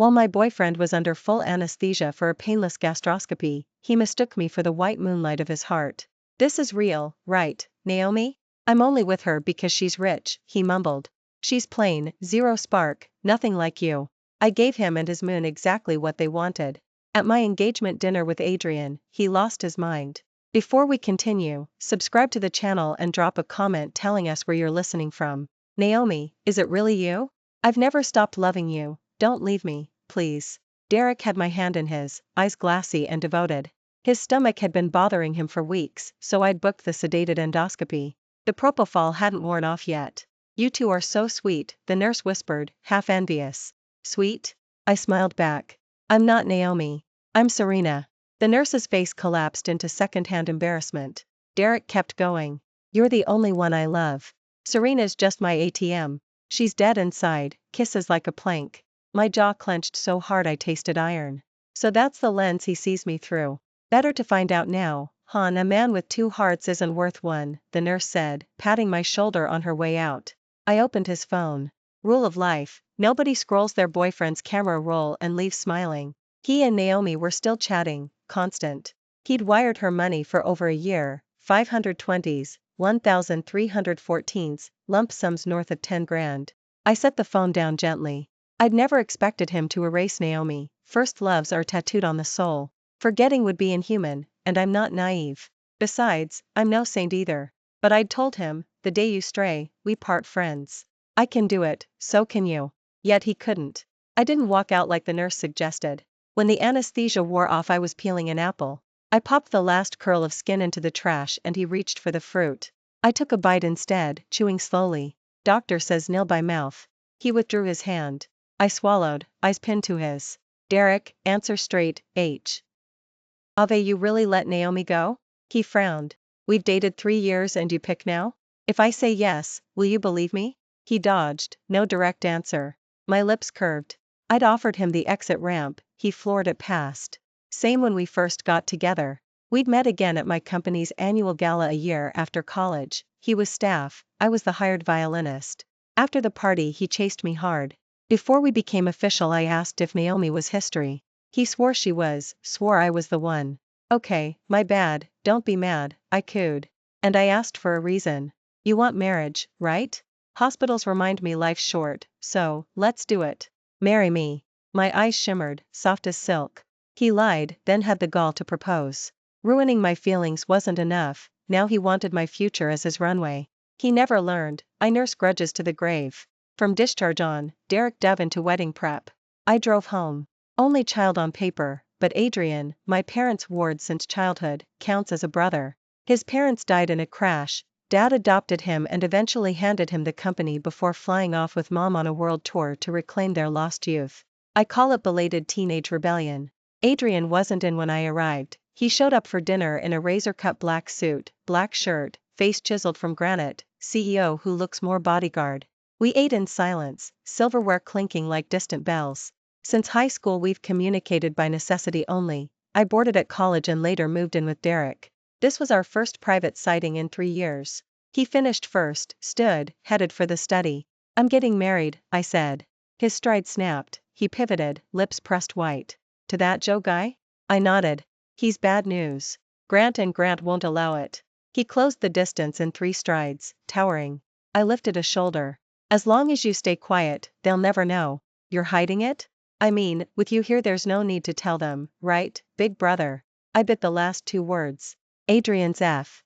While my boyfriend was under full anesthesia for a painless gastroscopy, he mistook me for the white moonlight of his heart. This is real, right, Naomi? I'm only with her because she's rich, he mumbled. She's plain, zero spark, nothing like you. I gave him and his moon exactly what they wanted. At my engagement dinner with Adrian, he lost his mind. Before we continue, subscribe to the channel and drop a comment telling us where you're listening from. Naomi, is it really you? I've never stopped loving you, don't leave me, please. Derek had my hand in his, eyes glassy and devoted. His stomach had been bothering him for weeks, so I'd booked the sedated endoscopy. The propofol hadn't worn off yet. You two are so sweet, the nurse whispered, half envious. Sweet? I smiled back. I'm not Naomi. I'm Serena. The nurse's face collapsed into second-hand embarrassment. Derek kept going. You're the only one I love. Serena's just my ATM. She's dead inside, kisses like a plank. My jaw clenched so hard I tasted iron. So that's the lens he sees me through. Better to find out now, hon. A man with two hearts isn't worth one, the nurse said, patting my shoulder on her way out. I opened his phone. Rule of life, nobody scrolls their boyfriend's camera roll and leaves smiling. He and Naomi were still chatting, constant. He'd wired her money for over a year, 520s, 1,314s, lump sums north of 10 grand. I set the phone down gently. I'd never expected him to erase Naomi. First loves are tattooed on the soul. Forgetting would be inhuman, and I'm not naive. Besides, I'm no saint either. But I'd told him, the day you stray, we part friends. I can do it, so can you. Yet he couldn't. I didn't walk out like the nurse suggested. When the anesthesia wore off, I was peeling an apple. I popped the last curl of skin into the trash and he reached for the fruit. I took a bite instead, chewing slowly. Doctor says nil by mouth. He withdrew his hand. I swallowed, eyes pinned to his. Derek, answer straight, H. Ave, you really let Naomi go? He frowned. We've dated 3 years and you pick now? If I say yes, will you believe me? He dodged, no direct answer. My lips curved. I'd offered him the exit ramp, he floored it past. Same when we first got together. We'd met again at my company's annual gala a year after college. He was staff, I was the hired violinist. After the party he chased me hard. Before we became official I asked if Naomi was history. He swore she was, swore I was the one. Okay, my bad, don't be mad, I cooed. And I asked for a reason. You want marriage, right? Hospitals remind me life's short, so, let's do it. Marry me. My eyes shimmered, soft as silk. He lied, then had the gall to propose. Ruining my feelings wasn't enough, now he wanted my future as his runway. He never learned, I nurse grudges to the grave. From discharge on, Derek dove into wedding prep. I drove home. Only child on paper, but Adrian, my parents' ward since childhood, counts as a brother. His parents died in a crash. Dad adopted him and eventually handed him the company before flying off with mom on a world tour to reclaim their lost youth. I call it belated teenage rebellion. Adrian wasn't in when I arrived. He showed up for dinner in a razor-cut black suit, black shirt, face chiseled from granite, CEO who looks more bodyguard. We ate in silence, silverware clinking like distant bells. Since high school we've communicated by necessity only. I boarded at college and later moved in with Derek. This was our first private sighting in 3 years. He finished first, stood, headed for the study. I'm getting married, I said. His stride snapped, he pivoted, lips pressed white. To that Joe guy? I nodded. He's bad news. Grant and Grant won't allow it. He closed the distance in 3 strides, towering. I lifted a shoulder. As long as you stay quiet, they'll never know. You're hiding it? I mean, with you here there's no need to tell them, right, big brother? I bit the last 2 words. Adrian's F.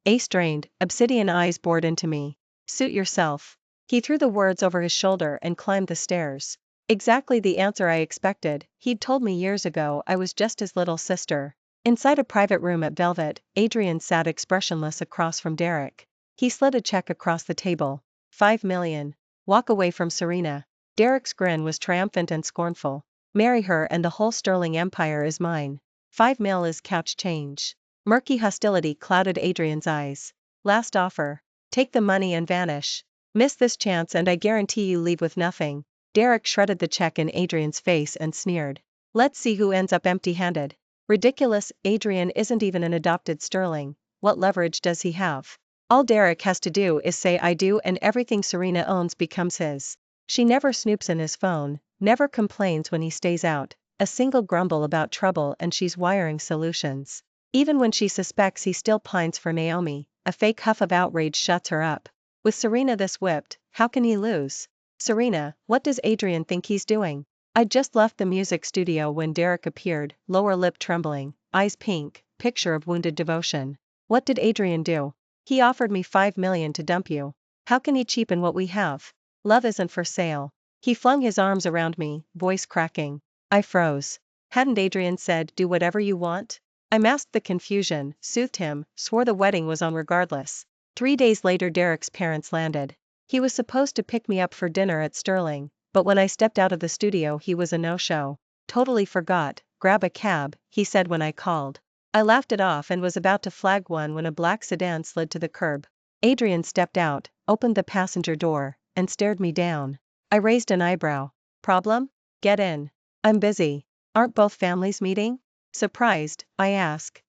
A strained, obsidian eyes bored into me. Suit yourself. He threw the words over his shoulder and climbed the stairs. Exactly the answer I expected. He'd told me years ago I was just his little sister. Inside a private room at Velvet, Adrian sat expressionless across from Derek. He slid a check across the table. 5 million. Walk away from Serena. Derek's grin was triumphant and scornful. Marry her and the whole Sterling Empire is mine. 5 mil is couch change. Murky hostility clouded Adrian's eyes. Last offer. Take the money and vanish. Miss this chance and I guarantee you leave with nothing. Derek shredded the check in Adrian's face and sneered. Let's see who ends up empty-handed. Ridiculous, Adrian isn't even an adopted Sterling. What leverage does he have? All Derek has to do is say I do and everything Serena owns becomes his. She never snoops in his phone, never complains when he stays out, a single grumble about trouble and she's wiring solutions. Even when she suspects he still pines for Naomi, a fake huff of outrage shuts her up. With Serena this whipped, how can he lose? Serena, what does Adrian think he's doing? I'd just left the music studio when Derek appeared, lower lip trembling, eyes pink, picture of wounded devotion. What did Adrian do? He offered me 5 million to dump you. How can he cheapen what we have? Love isn't for sale. He flung his arms around me, voice cracking. I froze. Hadn't Adrian said, do whatever you want? I masked the confusion, soothed him, swore the wedding was on regardless. 3 days later Derek's parents landed. He was supposed to pick me up for dinner at Sterling, but when I stepped out of the studio he was a no-show. Totally forgot, grab a cab, he said when I called. I laughed it off and was about to flag one when a black sedan slid to the curb. Adrian stepped out, opened the passenger door, and stared me down. I raised an eyebrow. Problem? Get in. I'm busy. Aren't both families meeting? Surprised, I ask.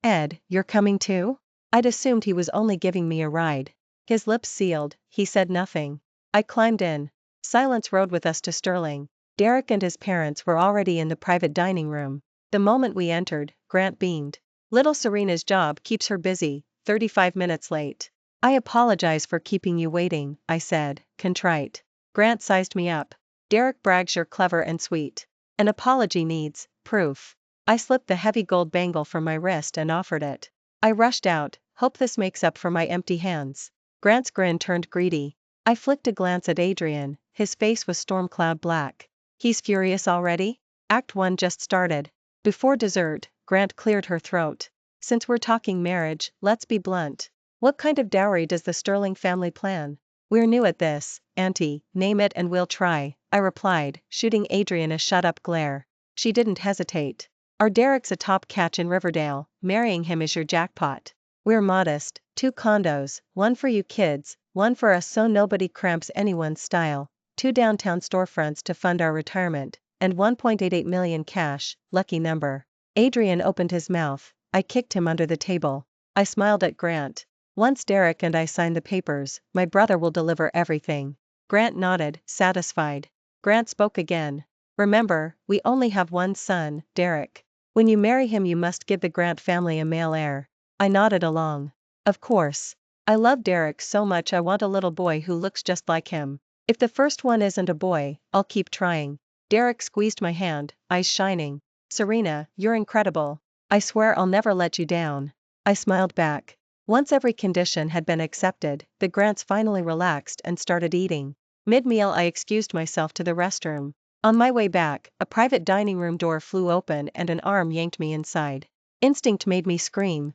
Ed, you're coming too? I'd assumed he was only giving me a ride. His lips sealed, he said nothing. I climbed in. Silence rode with us to Sterling. Derek and his parents were already in the private dining room. The moment we entered, Grant beamed. Little Serena's job keeps her busy, 35 minutes late. I apologize for keeping you waiting, I said, contrite. Grant sized me up. Derek brags you're clever and sweet. An apology needs proof. I slipped the heavy gold bangle from my wrist and offered it. I rushed out, hope this makes up for my empty hands. Grant's grin turned greedy. I flicked a glance at Adrian, his face was storm cloud black. He's furious already? Act 1 just started. Before dessert, Grant cleared her throat. Since we're talking marriage, let's be blunt. What kind of dowry does the Sterling family plan? We're new at this, Auntie, name it and we'll try, I replied, shooting Adrian a shut-up glare. She didn't hesitate. Our Derek's a top catch in Riverdale, marrying him is your jackpot. We're modest, 2 condos, 1 for you kids, 1 for us so nobody cramps anyone's style, 2 downtown storefronts to fund our retirement, and 1.88 million cash, lucky number. Adrian opened his mouth, I kicked him under the table. I smiled at Grant. Once Derek and I sign the papers, my brother will deliver everything. Grant nodded, satisfied. Grant spoke again. Remember, we only have 1 son, Derek. When you marry him you must give the Grant family a male heir. I nodded along. Of course. I love Derek so much I want a little boy who looks just like him. If the first one isn't a boy, I'll keep trying. Derek squeezed my hand, eyes shining. Serena, you're incredible. I swear I'll never let you down. I smiled back. Once every condition had been accepted, the Grants finally relaxed and started eating. Mid-meal I excused myself to the restroom. On my way back, a private dining room door flew open and an arm yanked me inside. Instinct made me scream,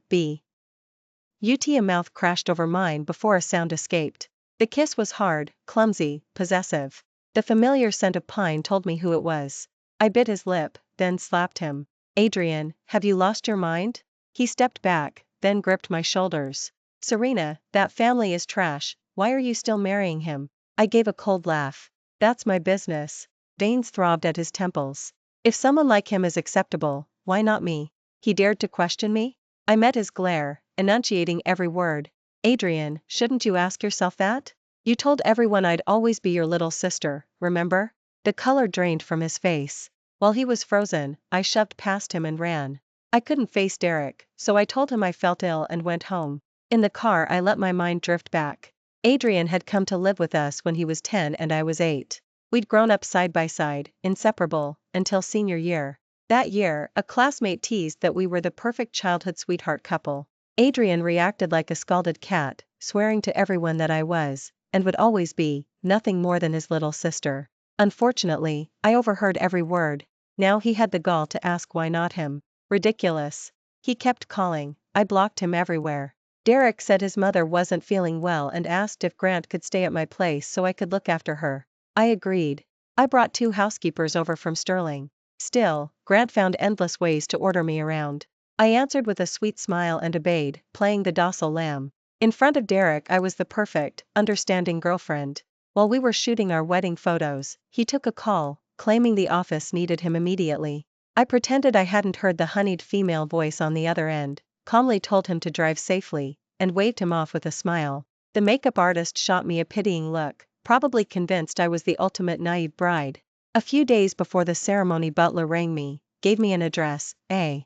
a mouth crashed over mine before a sound escaped. The kiss was hard, clumsy, possessive. The familiar scent of pine told me who it was. I bit his lip, then slapped him. Adrian, have you lost your mind? He stepped back, then gripped my shoulders. Serena, that family is trash, why are you still marrying him? I gave a cold laugh. That's my business. Veins throbbed at his temples. If someone like him is acceptable, why not me? He dared to question me? I met his glare, enunciating every word. Adrian, shouldn't you ask yourself that? You told everyone I'd always be your little sister, remember? The color drained from his face. While he was frozen, I shoved past him and ran. I couldn't face Derek, so I told him I felt ill and went home. In the car I let my mind drift back. Adrian had come to live with us when he was 10 and I was 8. We'd grown up side by side, inseparable, until senior year. That year, a classmate teased that we were the perfect childhood sweetheart couple. Adrian reacted like a scalded cat, swearing to everyone that I was, and would always be, nothing more than his little sister. Unfortunately, I overheard every word. Now he had the gall to ask why not him. Ridiculous. He kept calling, I blocked him everywhere. Derek said his mother wasn't feeling well and asked if Grant could stay at my place so I could look after her. I agreed. I brought 2 housekeepers over from Sterling. Still, Grant found endless ways to order me around. I answered with a sweet smile and obeyed, playing the docile lamb. In front of Derek I was the perfect, understanding girlfriend. While we were shooting our wedding photos, he took a call, claiming the office needed him immediately. I pretended I hadn't heard the honeyed female voice on the other end, calmly told him to drive safely, and waved him off with a smile. The makeup artist shot me a pitying look, probably convinced I was the ultimate naive bride. A few days before the ceremony, Butler rang me, gave me an address, and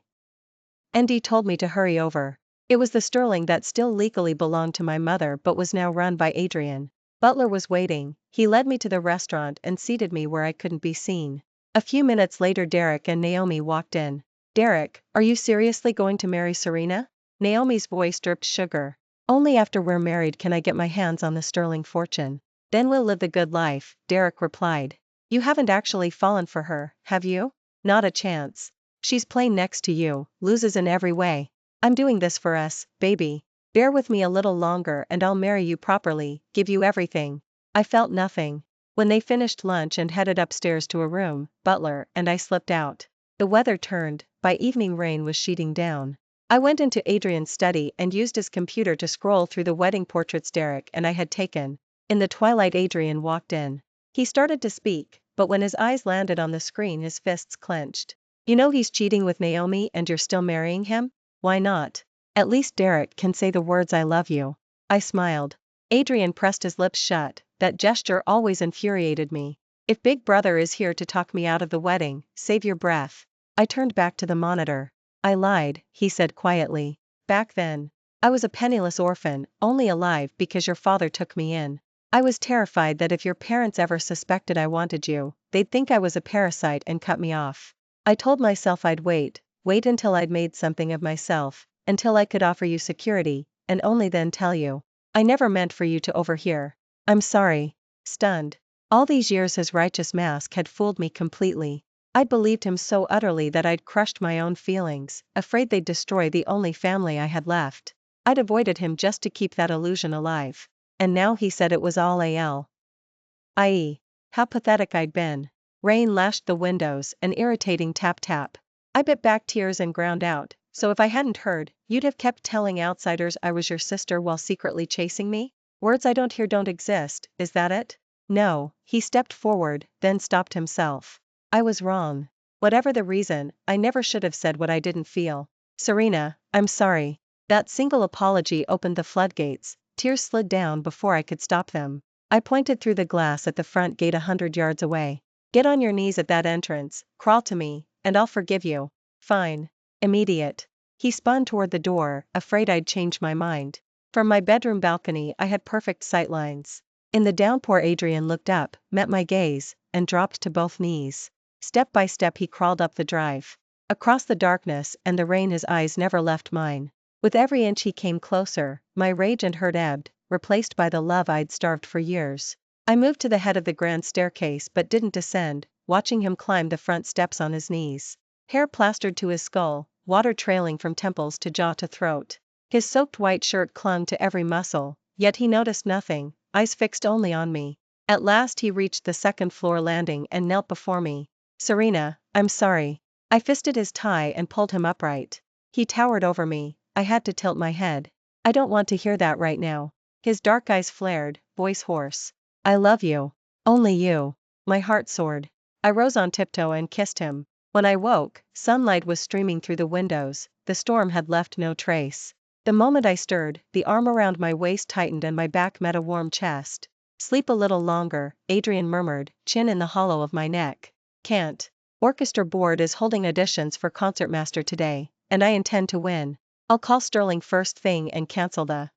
he told me to hurry over. It was the Sterling that still legally belonged to my mother but was now run by Adrian. Butler was waiting. He led me to the restaurant and seated me where I couldn't be seen. A few minutes later Derek and Naomi walked in. "Derek, are you seriously going to marry Serena?" Naomi's voice dripped sugar. "Only after we're married can I get my hands on the Sterling fortune. Then we'll live the good life," Derek replied. "You haven't actually fallen for her, have you?" "Not a chance. She's plain next to you, loses in every way. I'm doing this for us, baby. Bear with me a little longer and I'll marry you properly, give you everything." I felt nothing. When they finished lunch and headed upstairs to a room, Butler and I slipped out. The weather turned, by evening rain was sheeting down. I went into Adrian's study and used his computer to scroll through the wedding portraits Derek and I had taken. In the twilight Adrian walked in. He started to speak, but when his eyes landed on the screen his fists clenched. "You know he's cheating with Naomi and you're still marrying him? Why not? At least Derek can say the words 'I love you.'" I smiled. Adrian pressed his lips shut. That gesture always infuriated me. "If Big Brother is here to talk me out of the wedding, save your breath." I turned back to the monitor. "I lied," he said quietly. "Back then. I was a penniless orphan, only alive because your father took me in. I was terrified that if your parents ever suspected I wanted you, they'd think I was a parasite and cut me off. I told myself I'd wait until I'd made something of myself, until I could offer you security, and only then tell you. I never meant for you to overhear. I'm sorry." Stunned. All these years his righteous mask had fooled me completely. I'd believed him so utterly that I'd crushed my own feelings, afraid they'd destroy the only family I had left. I'd avoided him just to keep that illusion alive. And now he said it was all I.e. How pathetic I'd been. Rain lashed the windows, an irritating tap-tap. I bit back tears and ground out, "So if I hadn't heard, you'd have kept telling outsiders I was your sister while secretly chasing me? Words I don't hear don't exist, is that it?" "No," he stepped forward, then stopped himself. "I was wrong. Whatever the reason, I never should have said what I didn't feel. Serena, I'm sorry." That single apology opened the floodgates. Tears slid down before I could stop them. I pointed through the glass at the front gate 100 yards away. "Get on your knees at that entrance, crawl to me, and I'll forgive you." "Fine. Immediate." He spun toward the door, afraid I'd change my mind. From my bedroom balcony I had perfect sightlines. In the downpour Adrian looked up, met my gaze, and dropped to both knees. Step by step he crawled up the drive. Across the darkness and the rain his eyes never left mine. With every inch he came closer, my rage and hurt ebbed, replaced by the love I'd starved for years. I moved to the head of the grand staircase but didn't descend, watching him climb the front steps on his knees. Hair plastered to his skull, water trailing from temples to jaw to throat. His soaked white shirt clung to every muscle, yet he noticed nothing, eyes fixed only on me. At last he reached the second-floor landing and knelt before me. "Serena, I'm sorry." I fisted his tie and pulled him upright. He towered over me. I had to tilt my head. "I don't want to hear that right now." His dark eyes flared, voice hoarse. "I love you. Only you." My heart soared. I rose on tiptoe and kissed him. When I woke, sunlight was streaming through the windows, the storm had left no trace. The moment I stirred, the arm around my waist tightened and my back met a warm chest. "Sleep a little longer," Adrian murmured, chin in the hollow of my neck. "Can't. Orchestra board is holding auditions for concertmaster today, and I intend to win. I'll call Sterling first thing and cancel the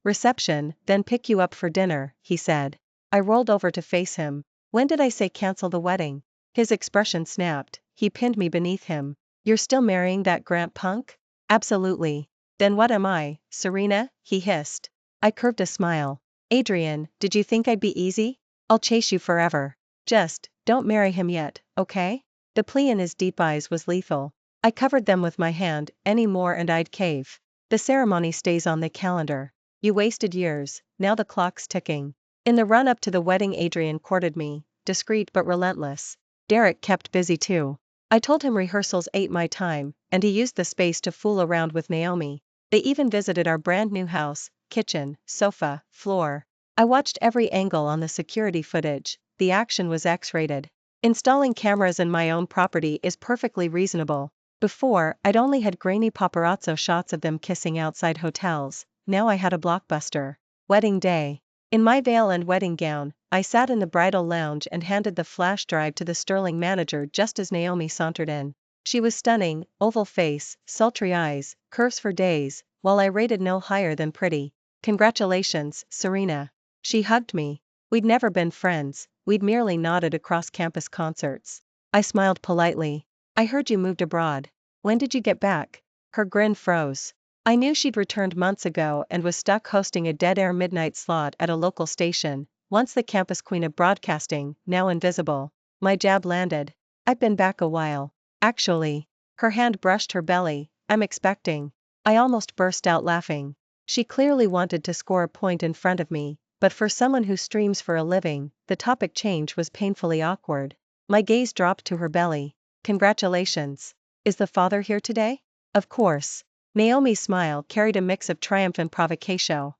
reception, then pick you up for dinner," he said. I rolled over to face him. "When did I say cancel the wedding?" His expression snapped. He pinned me beneath him. "You're still marrying that Grant punk?" "Absolutely." "Then what am I, Serena?" he hissed. I curved a smile. "Adrian, did you think I'd be easy? I'll chase you forever. Just don't marry him yet, okay?" The plea in his deep eyes was lethal. I covered them with my hand, any more and I'd cave. "The ceremony stays on the calendar. You wasted years, now the clock's ticking." In the run-up to the wedding Adrian courted me, discreet but relentless. Derek kept busy too. I told him rehearsals ate my time, and he used the space to fool around with Naomi. They even visited our brand new house, kitchen, sofa, floor. I watched every angle on the security footage. The action was X-rated. Installing cameras in my own property is perfectly reasonable. Before, I'd only had grainy paparazzo shots of them kissing outside hotels, now I had a blockbuster. Wedding day. In my veil and wedding gown, I sat in the bridal lounge and handed the flash drive to the Sterling manager just as Naomi sauntered in. She was stunning, oval face, sultry eyes, curves for days, while I rated no higher than pretty. Congratulations, Serena. She hugged me. We'd never been friends, we'd merely nodded across campus concerts. I smiled politely. I heard you moved abroad. When did you get back? Her grin froze. I knew she'd returned months ago and was stuck hosting a dead-air midnight slot at a local station, once the campus queen of broadcasting, now invisible. My jab landed. I've been back a while. Actually. Her hand brushed her belly. I'm expecting. I almost burst out laughing. She clearly wanted to score a point in front of me, but for someone who streams for a living, the topic change was painfully awkward. My gaze dropped to her belly. Congratulations. Is the father here today? Of course. Naomi's smile carried a mix of triumph and provocation.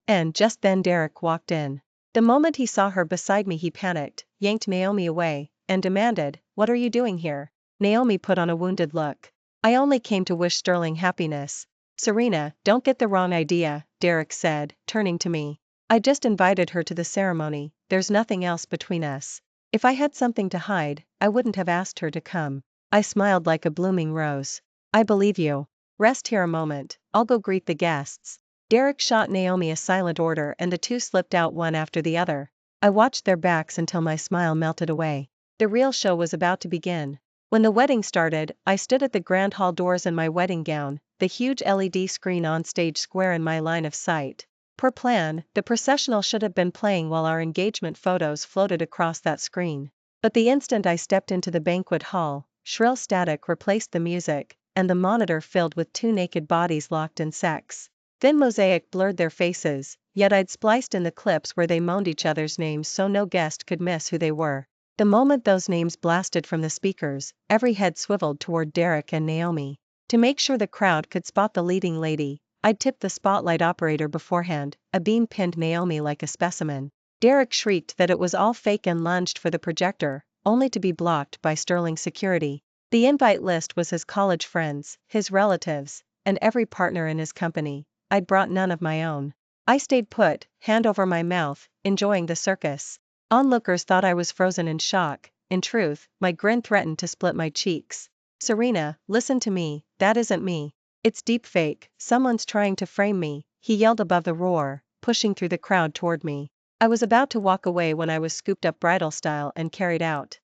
And just then Derek walked in. The moment he saw her beside me he panicked, yanked Naomi away, and demanded, "What are you doing here?" Naomi put on a wounded look. "I only came to wish Sterling happiness." "Serena, don't get the wrong idea," Derek said, turning to me. "I just invited her to the ceremony, there's nothing else between us. If I had something to hide, I wouldn't have asked her to come." I smiled like a blooming rose. "I believe you. Rest here a moment, I'll go greet the guests." Derek shot Naomi a silent order and the two slipped out one after the other. I watched their backs until my smile melted away. The real show was about to begin. When the wedding started, I stood at the grand hall doors in my wedding gown, the huge LED screen on stage square in my line of sight. Per plan, the processional should have been playing while our engagement photos floated across that screen. But the instant I stepped into the banquet hall, shrill static replaced the music, and the monitor filled with two naked bodies locked in sex. Thin mosaic blurred their faces, yet I'd spliced in the clips where they moaned each other's names so no guest could miss who they were. The moment those names blasted from the speakers, every head swiveled toward Derek and Naomi. To make sure the crowd could spot the leading lady, I'd tipped the spotlight operator beforehand. A beam pinned Naomi like a specimen. Derek shrieked that it was all fake and lunged for the projector, only to be blocked by Sterling security. The invite list was his college friends, his relatives, and every partner in his company. I'd brought none of my own. I stayed put, hand over my mouth, enjoying the circus. Onlookers thought I was frozen in shock. In truth, my grin threatened to split my cheeks. "Serena, listen to me, that isn't me. It's deepfake, someone's trying to frame me," he yelled above the roar, pushing through the crowd toward me. I was about to walk away when I was scooped up bridal style and carried out.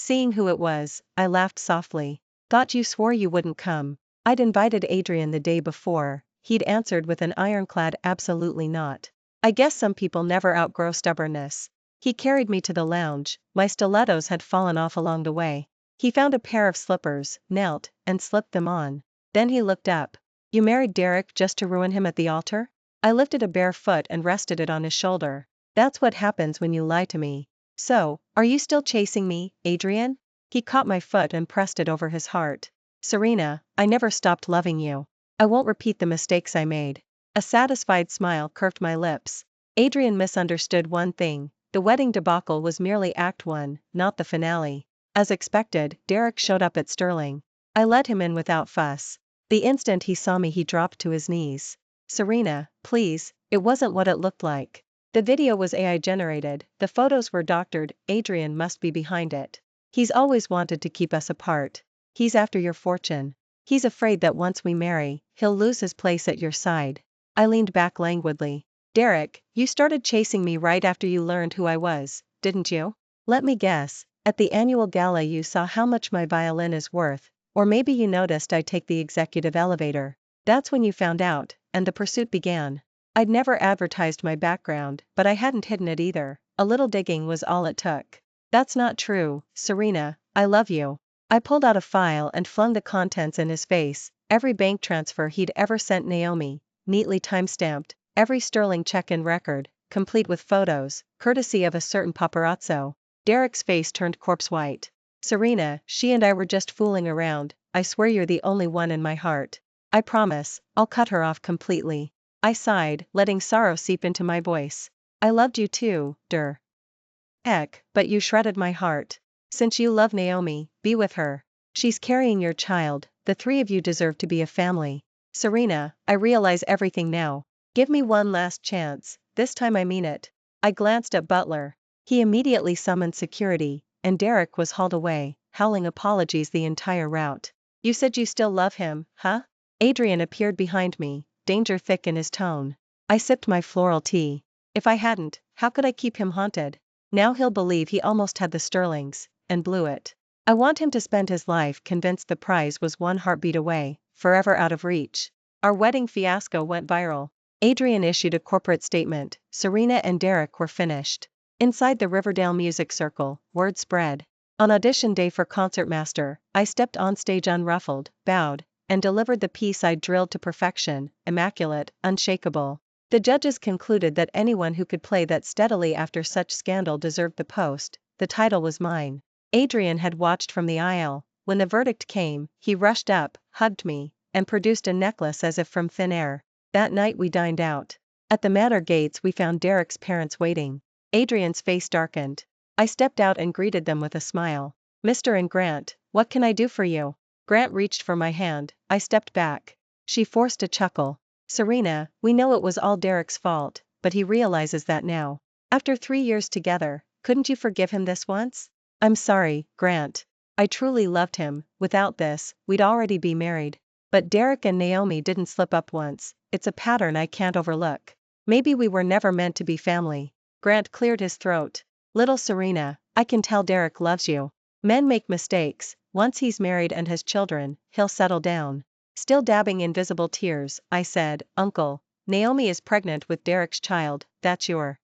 Seeing who it was, I laughed softly. "Thought you swore you wouldn't come." I'd invited Adrian the day before. He'd answered with an ironclad absolutely not. I guess some people never outgrow stubbornness. He carried me to the lounge, my stilettos had fallen off along the way. He found a pair of slippers, knelt, and slipped them on. Then he looked up. "You married Derek just to ruin him at the altar?" I lifted a bare foot and rested it on his shoulder. "That's what happens when you lie to me. So, are you still chasing me, Adrian?" He caught my foot and pressed it over his heart. "Serena, I never stopped loving you. I won't repeat the mistakes I made." A satisfied smile curved my lips. Adrian misunderstood one thing. The wedding debacle was merely Act 1, not the finale. As expected, Derek showed up at Sterling. I let him in without fuss. The instant he saw me he dropped to his knees. "Serena, please, it wasn't what it looked like. The video was AI generated, the photos were doctored, Adrian must be behind it. He's always wanted to keep us apart. He's after your fortune. He's afraid that once we marry, he'll lose his place at your side." I leaned back languidly. "Derek, you started chasing me right after you learned who I was, didn't you? Let me guess, at the annual gala you saw how much my violin is worth, or maybe you noticed I take the executive elevator. That's when you found out, and the pursuit began." I'd never advertised my background, but I hadn't hidden it either. A little digging was all it took. "That's not true, Serena, I love you." I pulled out a file and flung the contents in his face. Every bank transfer he'd ever sent Naomi, neatly time-stamped, every Sterling check-in record, complete with photos, courtesy of a certain paparazzo. Derek's face turned corpse white. "Serena, she and I were just fooling around. I swear you're the only one in my heart. I promise, I'll cut her off completely." I sighed, letting sorrow seep into my voice. "I loved you too, but you shredded my heart. Since you love Naomi, be with her. She's carrying your child, the three of you deserve to be a family. Serena, I realize everything now. Give me one last chance, this time I mean it. I glanced at Butler. He immediately summoned security, and Derek was hauled away, howling apologies the entire route. You said you still love him, huh? Adrian appeared behind me, danger thick in his tone. I sipped my floral tea. If I hadn't, how could I keep him haunted? Now he'll believe he almost had the Sterlings, and blew it. I want him to spend his life convinced the prize was one heartbeat away, forever out of reach. Our wedding fiasco went viral. Adrian issued a corporate statement, Serena and Derek were finished. Inside the Riverdale Music Circle, word spread. On audition day for Concertmaster, I stepped on stage unruffled, bowed, and delivered the piece I'd drilled to perfection, immaculate, unshakable. The judges concluded that anyone who could play that steadily after such scandal deserved the post. The title was mine. Adrian had watched from the aisle. When the verdict came, he rushed up, hugged me, and produced a necklace as if from thin air. That night we dined out. At the manor gates we found Derek's parents waiting. Adrian's face darkened. I stepped out and greeted them with a smile. Mr. and Grant, what can I do for you? Grant reached for my hand. I stepped back. She forced a chuckle. Serena, we know it was all Derek's fault, but he realizes that now. After 3 years together, couldn't you forgive him this once? I'm sorry, Grant. I truly loved him. Without this, we'd already be married. But Derek and Naomi didn't slip up once. It's a pattern I can't overlook. Maybe we were never meant to be family. Grant cleared his throat. Little Serena, I can tell Derek loves you. Men make mistakes. Once he's married and has children, he'll settle down. Still dabbing invisible tears, I said, Uncle, Naomi is pregnant with Derek's child. That's your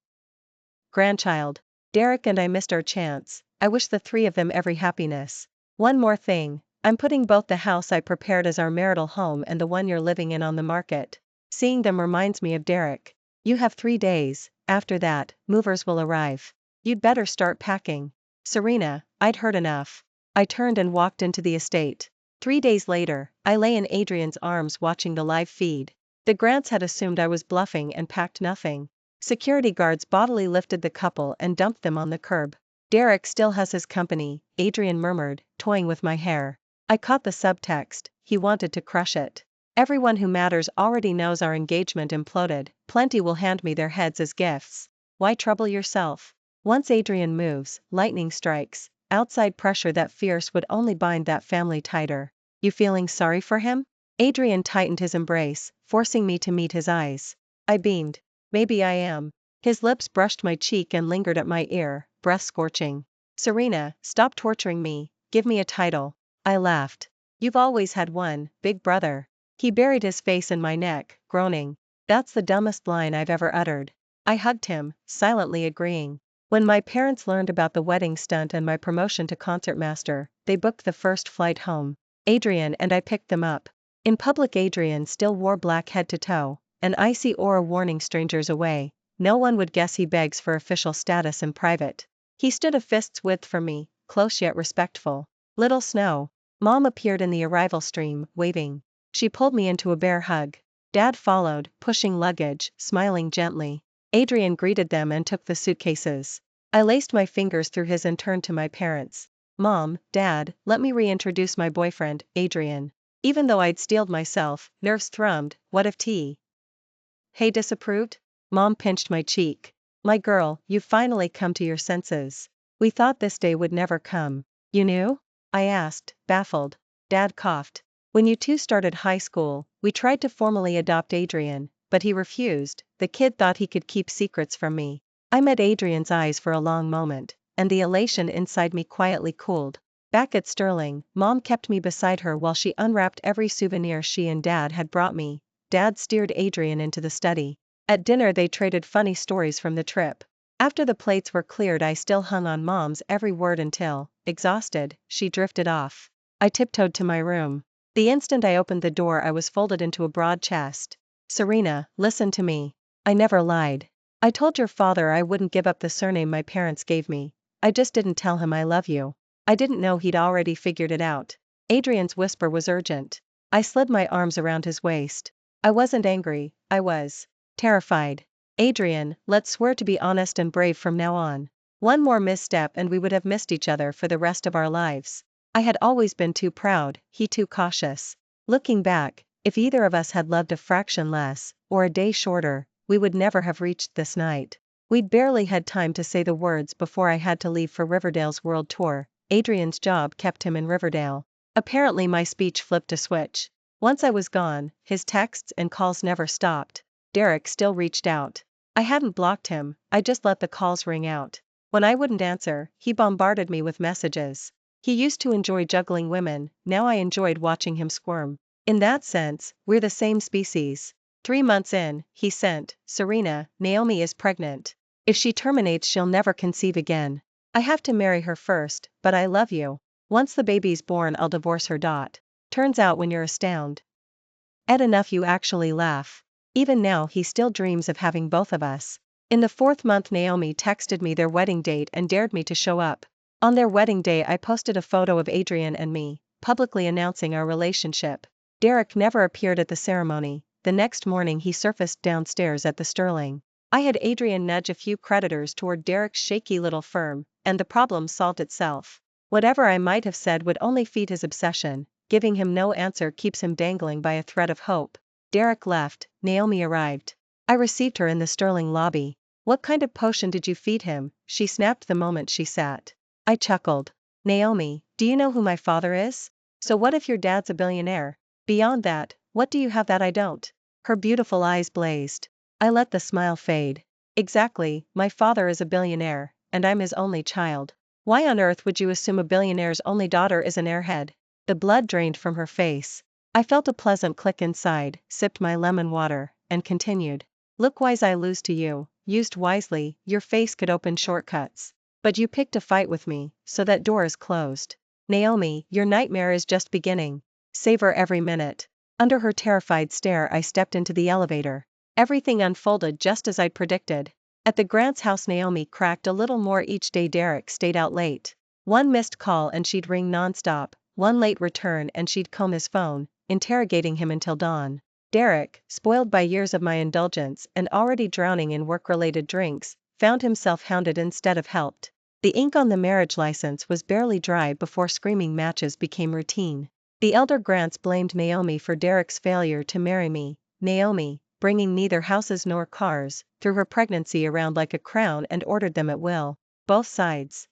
grandchild. Derek and I missed our chance. I wish the three of them every happiness. One more thing. I'm putting both the house I prepared as our marital home and the one you're living in on the market. Seeing them reminds me of Derek. You have 3 days. After that, movers will arrive. You'd better start packing. Serena, I'd heard enough. I turned and walked into the estate. 3 days later, I lay in Adrian's arms watching the live feed. The Grants had assumed I was bluffing and packed nothing. Security guards bodily lifted the couple and dumped them on the curb. Derek still has his company, Adrian murmured, toying with my hair. I caught the subtext, he wanted to crush it. Everyone who matters already knows our engagement imploded, plenty will hand me their heads as gifts. Why trouble yourself? Once Adrian moves, lightning strikes. Outside pressure that fierce would only bind that family tighter. You feeling sorry for him? Adrian tightened his embrace, forcing me to meet his eyes. I beamed. Maybe I am. His lips brushed my cheek and lingered at my ear, breath scorching. Serena, stop torturing me, give me a title. I laughed. You've always had one, big brother. He buried his face in my neck, groaning. That's the dumbest line I've ever uttered. I hugged him, silently agreeing. When my parents learned about the wedding stunt and my promotion to concertmaster, they booked the first flight home. Adrian and I picked them up. In public, Adrian still wore black head to toe, an icy aura warning strangers away. No one would guess he begs for official status in private. He stood a fist's width from me, close yet respectful. Little Snow. Mom appeared in the arrival stream, waving. She pulled me into a bear hug. Dad followed, pushing luggage, smiling gently. Adrian greeted them and took the suitcases. I laced my fingers through his and turned to my parents. Mom, Dad, let me reintroduce my boyfriend, Adrian. Even though I'd steeled myself, nerves thrummed. What if T. Hey disapproved? Mom pinched my cheek. My girl, you've finally come to your senses. We thought this day would never come. You knew? I asked, baffled. Dad coughed. When you two started high school, we tried to formally adopt Adrian, but he refused. The kid thought he could keep secrets from me. I met Adrian's eyes for a long moment, and the elation inside me quietly cooled. Back at Sterling, Mom kept me beside her while she unwrapped every souvenir she and Dad had brought me. Dad steered Adrian into the study. At dinner they traded funny stories from the trip. After the plates were cleared, I still hung on Mom's every word until, exhausted, she drifted off. I tiptoed to my room. The instant I opened the door, I was folded into a broad chest. Serena, listen to me. I never lied. I told your father I wouldn't give up the surname my parents gave me. I just didn't tell him I love you. I didn't know he'd already figured it out. Adrian's whisper was urgent. I slid my arms around his waist. I wasn't angry, I was terrified. Adrian, let's swear to be honest and brave from now on. One more misstep and we would have missed each other for the rest of our lives. I had always been too proud, he too cautious. Looking back, if either of us had loved a fraction less, or a day shorter, we would never have reached this night. We'd barely had time to say the words before I had to leave for Riverdale's world tour. Adrian's job kept him in Riverdale. Apparently my speech flipped a switch. Once I was gone, his texts and calls never stopped. Derek still reached out. I hadn't blocked him, I just let the calls ring out. When I wouldn't answer, he bombarded me with messages. He used to enjoy juggling women, now I enjoyed watching him squirm. In that sense, we're the same species. 3 months in, he sent, Serena, Naomi is pregnant. If she terminates, she'll never conceive again. I have to marry her first, but I love you. Once the baby's born, I'll divorce her. Turns out when you're astounded at enough, you actually laugh. Even now, he still dreams of having both of us. In the 4th month, Naomi texted me their wedding date and dared me to show up. On their wedding day, I posted a photo of Adrian and me, publicly announcing our relationship. Derek never appeared at the ceremony. The next morning, he surfaced downstairs at the Sterling. I had Adrian nudge a few creditors toward Derek's shaky little firm, and the problem solved itself. Whatever I might have said would only feed his obsession. Giving him no answer keeps him dangling by a thread of hope. Derek left, Naomi arrived. I received her in the Sterling lobby. What kind of potion did you feed him? She snapped the moment she sat. I chuckled. Naomi, do you know who my father is? So what if your dad's a billionaire? Beyond that, what do you have that I don't? Her beautiful eyes blazed. I let the smile fade. Exactly, my father is a billionaire, and I'm his only child. Why on earth would you assume a billionaire's only daughter is an airhead? The blood drained from her face. I felt a pleasant click inside, sipped my lemon water, and continued. Look wise, I lose to you. Used wisely, your face could open shortcuts. But you picked a fight with me, so that door is closed. Naomi, your nightmare is just beginning. Savor every minute. Under her terrified stare, I stepped into the elevator. Everything unfolded just as I'd predicted. At the Grants' house, Naomi cracked a little more each day. Derek stayed out late. One missed call and she'd ring nonstop. One late return and she'd comb his phone, interrogating him until dawn. Derek, spoiled by years of my indulgence and already drowning in work-related drinks, found himself hounded instead of helped. The ink on the marriage license was barely dry before screaming matches became routine. The elder Grants blamed Naomi for Derek's failure to marry me. Naomi, bringing neither houses nor cars, threw her pregnancy around like a crown and ordered them at will. Both sides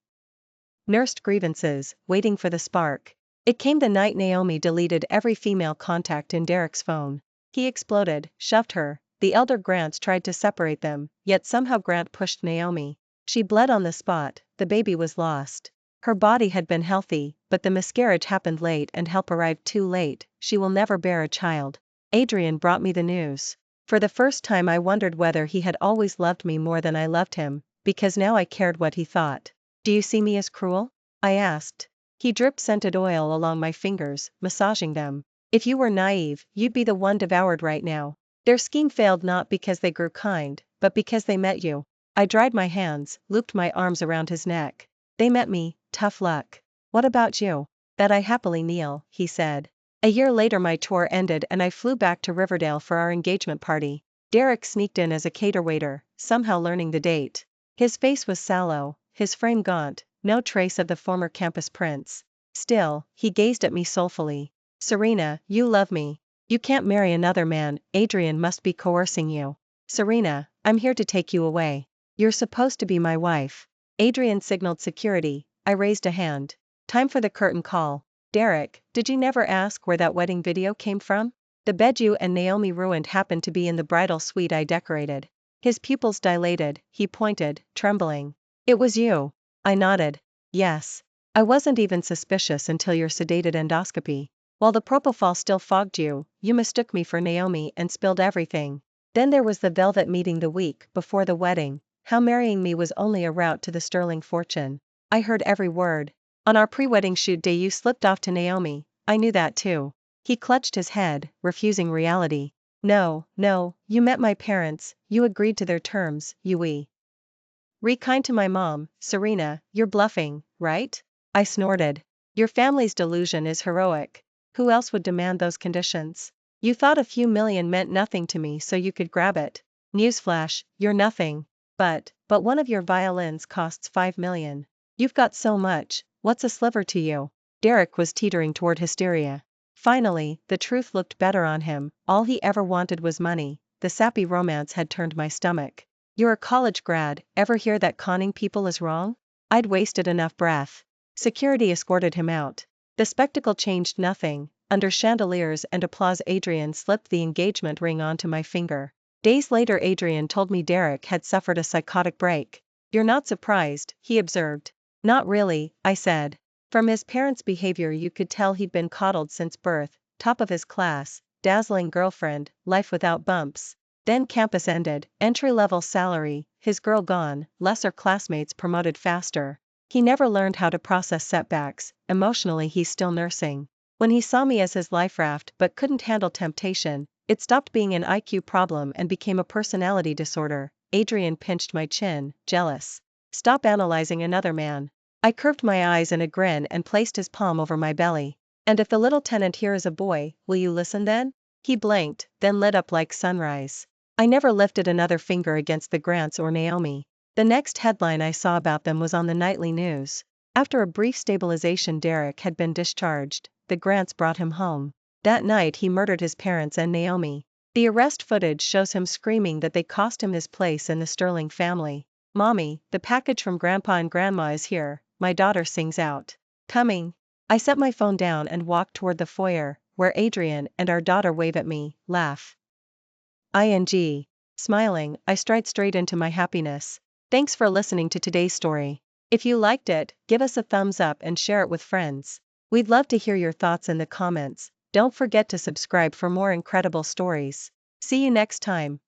nursed grievances, waiting for the spark. It came the night Naomi deleted every female contact in Derek's phone. He exploded, shoved her. The elder Grants tried to separate them, yet somehow Grant pushed Naomi. She bled on the spot, the baby was lost. Her body had been healthy, but the miscarriage happened late and help arrived too late. She will never bear a child. Adrian brought me the news. For the first time I wondered whether he had always loved me more than I loved him, because now I cared what he thought. Do you see me as cruel? I asked. He dripped scented oil along my fingers, massaging them. If you were naive, you'd be the one devoured right now. Their scheme failed not because they grew kind, but because they met you. I dried my hands, looped my arms around his neck. They met me, tough luck. What about you? That I happily kneel, he said. A year later my tour ended and I flew back to Riverdale for our engagement party. Derek sneaked in as a caterwaiter, somehow learning the date. His face was sallow, his frame gaunt, no trace of the former campus prince. Still, he gazed at me soulfully. Serena, you love me. You can't marry another man, Adrian must be coercing you. Serena, I'm here to take you away. You're supposed to be my wife. Adrian signaled security. I raised a hand. Time for the curtain call. Derek, did you never ask where that wedding video came from? The bed you and Naomi ruined happened to be in the bridal suite I decorated. His pupils dilated, he pointed, trembling. It was you. I nodded. Yes. I wasn't even suspicious until your sedated endoscopy. While the propofol still fogged you, you mistook me for Naomi and spilled everything. Then there was the velvet meeting the week before the wedding. How marrying me was only a route to the sterling fortune. I heard every word. On our pre-wedding shoot day you slipped off to Naomi. I knew that too. He clutched his head, refusing reality. No, you met my parents, you agreed to their terms, you kind to my mom. Serena, you're bluffing, right? I snorted. Your family's delusion is heroic. Who else would demand those conditions? You thought a few million meant nothing to me so you could grab it. Newsflash, you're nothing. But one of your violins costs 5 million. You've got so much, what's a sliver to you? Derek was teetering toward hysteria. Finally, the truth looked better on him. All he ever wanted was money. the sappy romance had turned my stomach. "You're a college grad, ever hear that conning people is wrong?" I'd wasted enough breath. Security escorted him out. The spectacle changed nothing. Under chandeliers and applause Adrian slipped the engagement ring onto my finger. Days later Adrian told me Derek had suffered a psychotic break. "You're not surprised," he observed. "Not really," I said. From his parents' behavior you could tell he'd been coddled since birth, top of his class, dazzling girlfriend, life without bumps. Then campus ended, entry-level salary, his girl gone, lesser classmates promoted faster. He never learned how to process setbacks, emotionally he's still nursing. When he saw me as his life raft but couldn't handle temptation, it stopped being an IQ problem and became a personality disorder. Adrian pinched my chin, jealous. "Stop analyzing another man." I curved my eyes in a grin and placed his palm over my belly. "And if the little tenant here is a boy, will you listen then?" He blinked, then lit up like sunrise. I never lifted another finger against the Grants or Naomi. The next headline I saw about them was on the nightly news. After a brief stabilization Derek had been discharged, the Grants brought him home. That night he murdered his parents and Naomi. The arrest footage shows him screaming that they cost him his place in the Sterling family. "Mommy, the package from Grandpa and Grandma is here," my daughter sings out. "Coming." I set my phone down and walk toward the foyer, where Adrian and our daughter wave at me, laugh. Smiling, I stride straight into my happiness. Thanks for listening to today's story. If you liked it, give us a thumbs up and share it with friends. We'd love to hear your thoughts in the comments. Don't forget to subscribe for more incredible stories. See you next time.